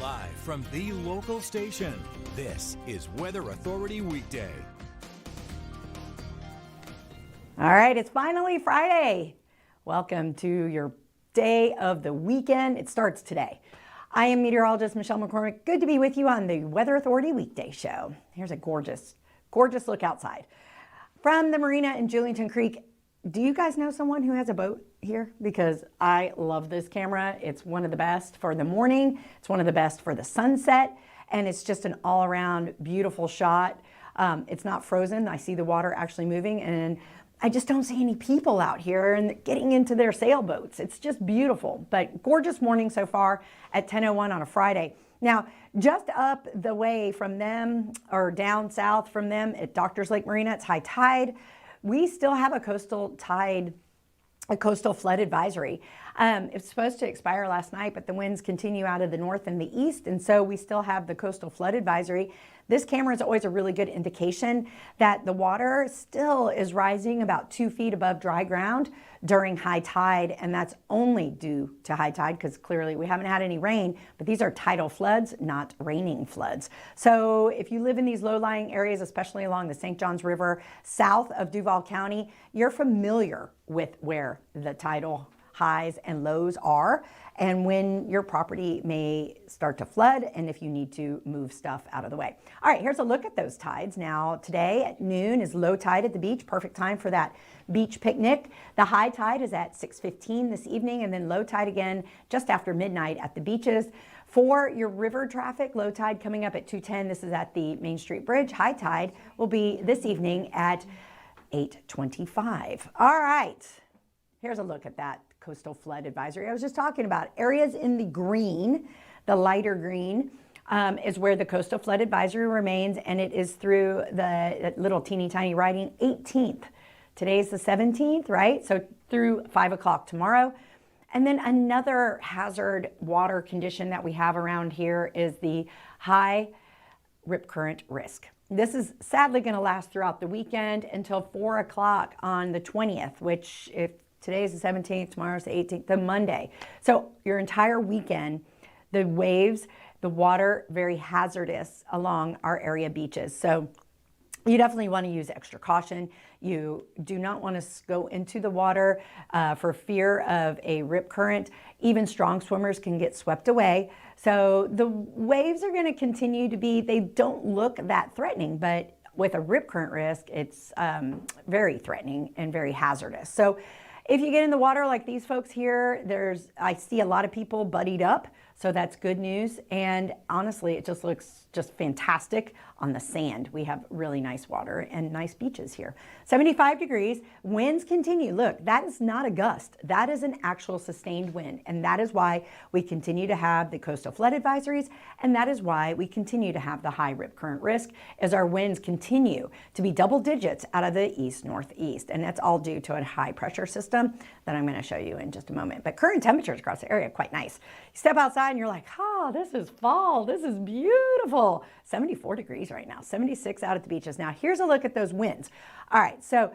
Live from the local station, this is Weather Authority Weekday. All right, it's finally Friday. Welcome to your day of the weekend. It starts today. I am meteorologist Michelle McCormick. Good to be with you on the Weather Authority Weekday show. Here's a gorgeous look outside. From the marina in Julington Creek, do you guys know someone who has a boat here? Because I love this camera. It's one of the best for the morning. It's one of the best for the sunset. And it's just an all-around beautiful shot. It's not frozen. I see the water actually moving, and I just don't see any people out here and getting into their sailboats. It's just beautiful, but gorgeous morning so far at 10:01 on a Friday. Now, just up the way from them, or down south from them at Doctors Lake Marina, it's high tide. We still have a coastal flood advisory. It's supposed to expire last night, but the winds continue out of the north and the east, and so we still have the coastal flood advisory. This camera is always a really good indication that the water still is rising about 2 feet above dry ground during high tide, and that's only due to high tide because clearly we haven't had any rain, but these are tidal floods, not raining floods. So if you live in these low-lying areas, especially along the St. Johns River, south of Duval County, you're familiar with where the tidal highs and lows are, and when your property may start to flood, and if you need to move stuff out of the way. All right, here's a look at those tides. Now, today at noon is low tide at the beach, perfect time for that beach picnic. The high tide is at 6:15 this evening, and then low tide again just after midnight at the beaches. For your river traffic, low tide coming up at 2:10. This is at the Main Street Bridge. High tide will be this evening at 8:25. All right, here's a look at that coastal flood advisory I was just talking about. Areas in the green, the lighter green, is where the coastal flood advisory remains, and it is through the little teeny tiny writing 18th. Today's the 17th, right? So through 5 o'clock tomorrow. And then another hazard water condition that we have around here is the high rip current risk. This is sadly going to last throughout the weekend until 4 o'clock on the 20th, which if today's the 17th, tomorrow's the 18th, the Monday. So your entire weekend, the waves, the water, very hazardous along our area beaches. So you definitely want to use extra caution. You do not want to go into the water for fear of a rip current. Even strong swimmers can get swept away. So the waves are going to continue to be, they don't look that threatening, but with a rip current risk, it's very threatening and very hazardous. So if you get in the water like these folks here, I see a lot of people buddied up, so that's good news. And honestly, it just looks just fantastic on the sand. We have really nice water and nice beaches here. 75 degrees, winds continue. Look, that is not a gust. That is an actual sustained wind. And that is why we continue to have the coastal flood advisories. And that is why we continue to have the high rip current risk as our winds continue to be double digits out of the east-northeast. And that's all due to a high pressure system that I'm going to show you in just a moment. But current temperatures across the area are quite nice. You step outside and you're like, oh, this is fall. This is beautiful. 74 degrees right now, 76 out at the beaches. Now, here's a look at those winds. All right, so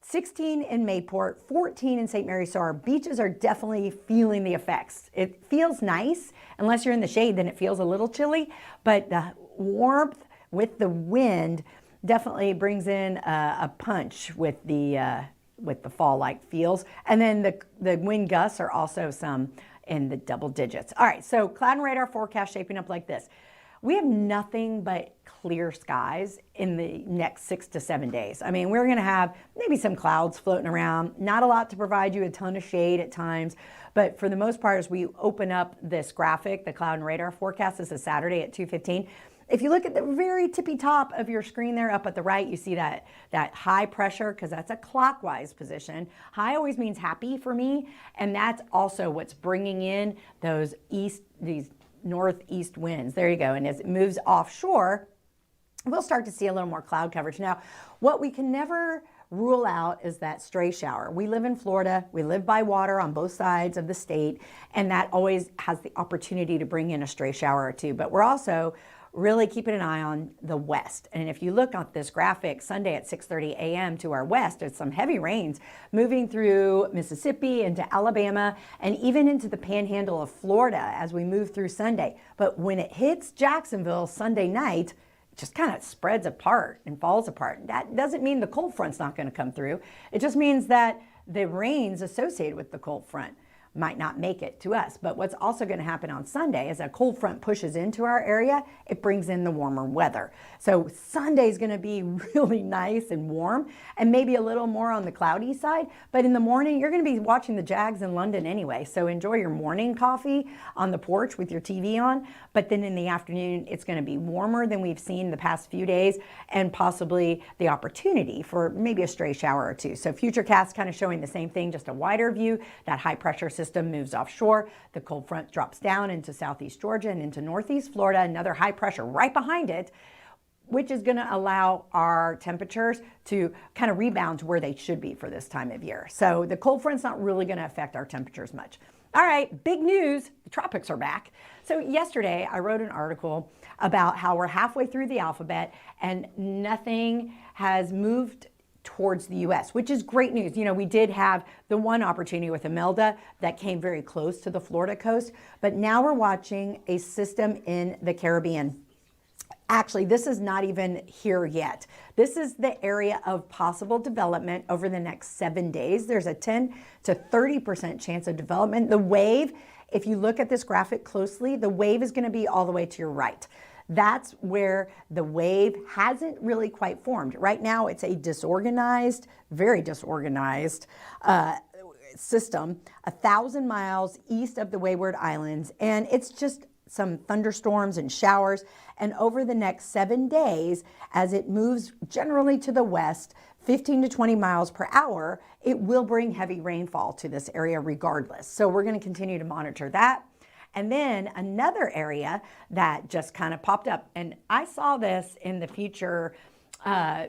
16 in Mayport, 14 in St. Mary's, so our beaches are definitely feeling the effects. It feels nice. Unless you're in the shade, then it feels a little chilly, but the warmth with the wind definitely brings in a punch with the fall-like feels. And then the wind gusts are also some in the double digits. All right, so cloud and radar forecast shaping up like this. We have nothing but clear skies in the next 6 to 7 days. I mean, we're going to have maybe some clouds floating around, not a lot to provide you a ton of shade at times, but for the most part, as we open up this graphic, the cloud and radar forecast, this is Saturday at 2:15. If you look at the very tippy top of your screen there up at the right, you see that high pressure, because that's a clockwise position. High always means happy for me, and that's also what's bringing in these northeast winds. There you go. And as it moves offshore, we'll start to see a little more cloud coverage. Now, what we can never rule out is that stray shower. We live in Florida. We live by water on both sides of the state, and that always has the opportunity to bring in a stray shower or two. But we're also really keeping an eye on the west. And if you look at this graphic, Sunday at 6:30 a.m. to our west, it's some heavy rains moving through Mississippi into Alabama and even into the panhandle of Florida as we move through Sunday. But when it hits Jacksonville Sunday night, it just kind of spreads apart and falls apart. That doesn't mean the cold front's not going to come through. It just means that the rains associated with the cold front might not make it to us. But what's also going to happen on Sunday is a cold front pushes into our area, it brings in the warmer weather. So Sunday is going to be really nice and warm and maybe a little more on the cloudy side. But in the morning, you're going to be watching the Jags in London anyway. So enjoy your morning coffee on the porch with your TV on. But then in the afternoon, it's going to be warmer than we've seen the past few days and possibly the opportunity for maybe a stray shower or two. So Futurecast kind of showing the same thing, just a wider view. That high pressure system moves offshore. The cold front drops down into southeast Georgia and into northeast Florida. Another high pressure right behind it, which is going to allow our temperatures to kind of rebound to where they should be for this time of year. So the cold front's not really going to affect our temperatures much. All right, big news, the tropics are back. So yesterday I wrote an article about how we're halfway through the alphabet and nothing has moved towards the U.S., which is great news. You know, we did have the one opportunity with Imelda that came very close to the Florida coast, but now we're watching a system in the Caribbean. Actually, this is not even here yet. This is the area of possible development over the next 7 days. There's a 10 to 30% chance of development. The wave, if you look at this graphic closely, the wave is going to be all the way to your right. That's where the wave hasn't really quite formed. Right now, it's a disorganized, very disorganized system, 1,000 miles east of the Wayward Islands, and it's just some thunderstorms and showers. And over the next 7 days, as it moves generally to the west, 15 to 20 miles per hour, it will bring heavy rainfall to this area regardless. So we're going to continue to monitor that. And then another area that just kind of popped up, and I saw this in the future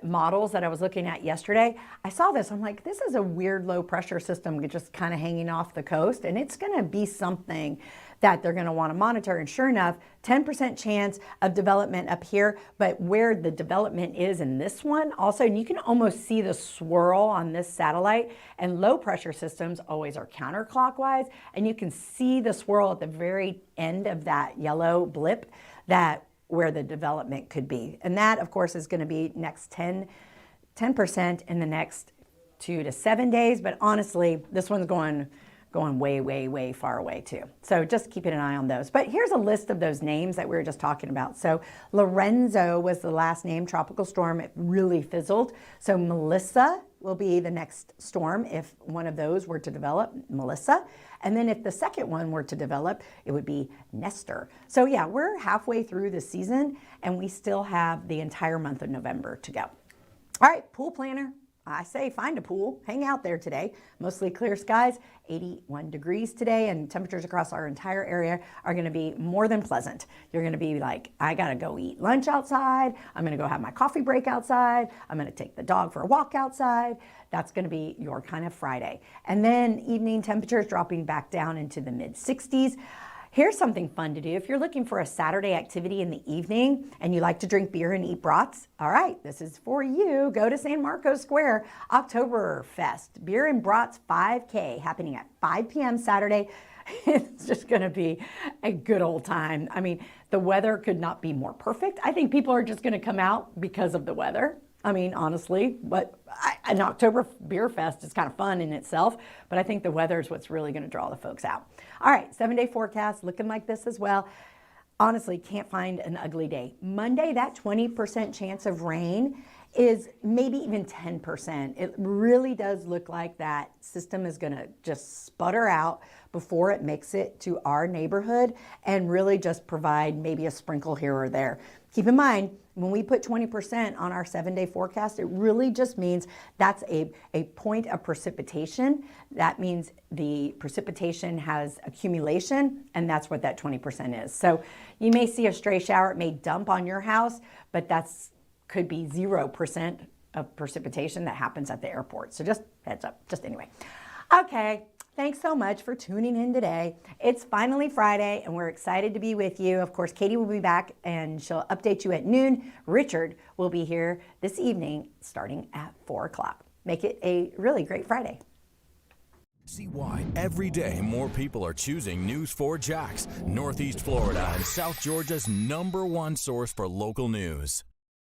models that I was looking at yesterday. I saw this, I'm like, this is a weird low pressure system just kind of hanging off the coast, and it's going to be something that they're going to want to monitor. And sure enough, 10% chance of development up here, but where the development is in this one also, and you can almost see the swirl on this satellite, and low pressure systems always are counterclockwise, and you can see the swirl at the very end of that yellow blip that where the development could be. And that, of course, is going to be next 10% in the next 2 to 7 days. But honestly, this one's going way, way, way far away too. So just keeping an eye on those. But here's a list of those names that we were just talking about. So Lorenzo was the last name, tropical storm. It really fizzled. So Melissa will be the next storm if one of those were to develop, Melissa. And then if the second one were to develop, it would be Nestor. So yeah, we're halfway through the season and we still have the entire month of November to go. All right, pool planner. I say find a pool, hang out there today. Mostly clear skies, 81 degrees today, and temperatures across our entire area are going to be more than pleasant. You're going to be like, I got to go eat lunch outside. I'm going to go have my coffee break outside. I'm going to take the dog for a walk outside. That's going to be your kind of Friday. And then evening temperatures dropping back down into the mid 60s. Here's something fun to do. If you're looking for a Saturday activity in the evening and you like to drink beer and eat brats, all right, this is for you. Go to San Marcos Square, Oktoberfest, Beer and Brats 5K happening at 5 p.m. Saturday. It's just going to be a good old time. I mean, the weather could not be more perfect. I think people are just going to come out because of the weather. I mean, honestly, but an October beer fest is kind of fun in itself, but I think the weather is what's really going to draw the folks out. All right, 7-day forecast looking like this as well. Honestly, can't find an ugly day. Monday, that 20% chance of rain is maybe even 10%. It really does look like that system is going to just sputter out before it makes it to our neighborhood and really just provide maybe a sprinkle here or there. Keep in mind, when we put 20% on our 7-day forecast, it really just means that's a point of precipitation. That means the precipitation has accumulation, and that's what that 20% is. So you may see a stray shower. It may dump on your house, but that's could be 0% of precipitation that happens at the airport. So just heads up, just anyway. Okay, Thanks so much for tuning in today. It's finally Friday, and we're excited to be with you. Of course, Katie will be back, and she'll update you at noon. Richard will be here this evening starting at 4 o'clock. Make it a really great Friday. See why every day more people are choosing News4JAX, Northeast Florida and South Georgia's #1 source for local news.